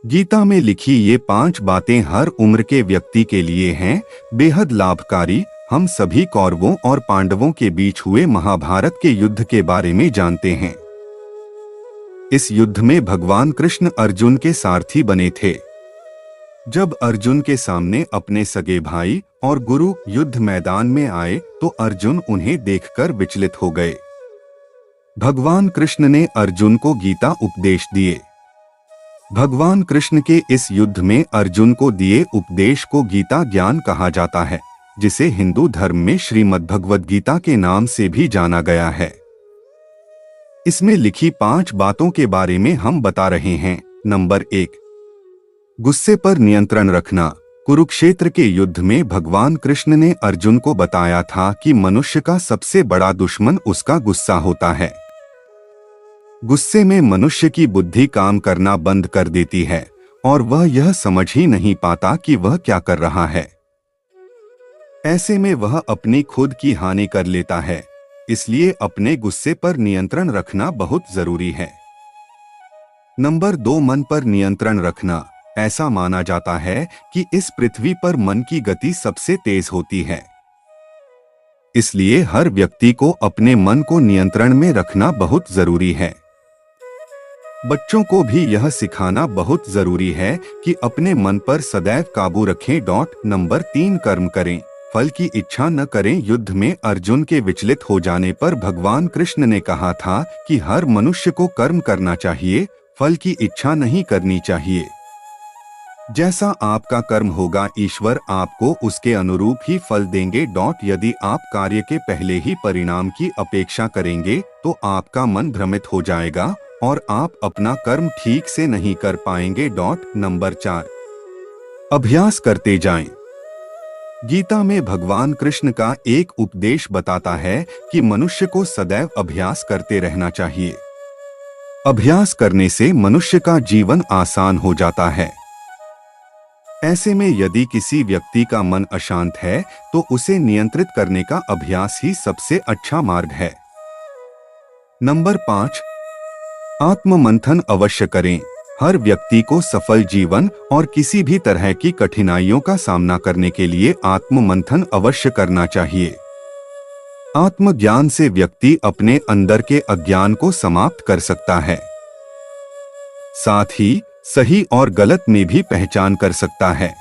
गीता में लिखी ये 5 बातें हर उम्र के व्यक्ति के लिए हैं, बेहद लाभकारी। हम सभी कौरवों और पांडवों के बीच हुए महाभारत के युद्ध के बारे में जानते हैं। इस युद्ध में भगवान कृष्ण अर्जुन के सारथी बने थे। जब अर्जुन के सामने अपने सगे भाई और गुरु युद्ध मैदान में आए तो अर्जुन उन्हें देखकर विचलित हो गए। भगवान कृष्ण ने अर्जुन को गीता उपदेश दिए। भगवान कृष्ण के इस युद्ध में अर्जुन को दिए उपदेश को गीता ज्ञान कहा जाता है, जिसे हिंदू धर्म में श्रीमद्भगवद गीता के नाम से भी जाना गया है। इसमें लिखी 5 बातों के बारे में हम बता रहे हैं। नंबर 1, गुस्से पर नियंत्रण रखना। कुरुक्षेत्र के युद्ध में भगवान कृष्ण ने अर्जुन को बताया था कि मनुष्य का सबसे बड़ा दुश्मन उसका गुस्सा होता है। गुस्से में मनुष्य की बुद्धि काम करना बंद कर देती है और वह यह समझ ही नहीं पाता कि वह क्या कर रहा है। ऐसे में वह अपनी खुद की हानि कर लेता है। इसलिए अपने गुस्से पर नियंत्रण रखना बहुत जरूरी है। नंबर 2, मन पर नियंत्रण रखना। ऐसा माना जाता है कि इस पृथ्वी पर मन की गति सबसे तेज होती है। इसलिए हर व्यक्ति को अपने मन को नियंत्रण में रखना बहुत जरूरी है। बच्चों को भी यह सिखाना बहुत जरूरी है कि अपने मन पर सदैव काबू रखें। नंबर 3, कर्म करें, फल की इच्छा न करें। युद्ध में अर्जुन के विचलित हो जाने पर भगवान कृष्ण ने कहा था कि हर मनुष्य को कर्म करना चाहिए, फल की इच्छा नहीं करनी चाहिए। जैसा आपका कर्म होगा ईश्वर आपको उसके अनुरूप ही फल देंगे। यदि आप कार्य के पहले ही परिणाम की अपेक्षा करेंगे तो आपका मन भ्रमित हो जाएगा और आप अपना कर्म ठीक से नहीं कर पाएंगे। नंबर 4, अभ्यास करते जाएं। गीता में भगवान कृष्ण का एक उपदेश बताता है कि मनुष्य को सदैव अभ्यास करते रहना चाहिए। अभ्यास करने से मनुष्य का जीवन आसान हो जाता है। ऐसे में यदि किसी व्यक्ति का मन अशांत है तो उसे नियंत्रित करने का अभ्यास ही सबसे अच्छा मार्ग है। नंबर 5, आत्ममंथन अवश्य करें। हर व्यक्ति को सफल जीवन और किसी भी तरह की कठिनाइयों का सामना करने के लिए आत्ममंथन अवश्य करना चाहिए। आत्मज्ञान से व्यक्ति अपने अंदर के अज्ञान को समाप्त कर सकता है। साथ ही सही और गलत में भी पहचान कर सकता है।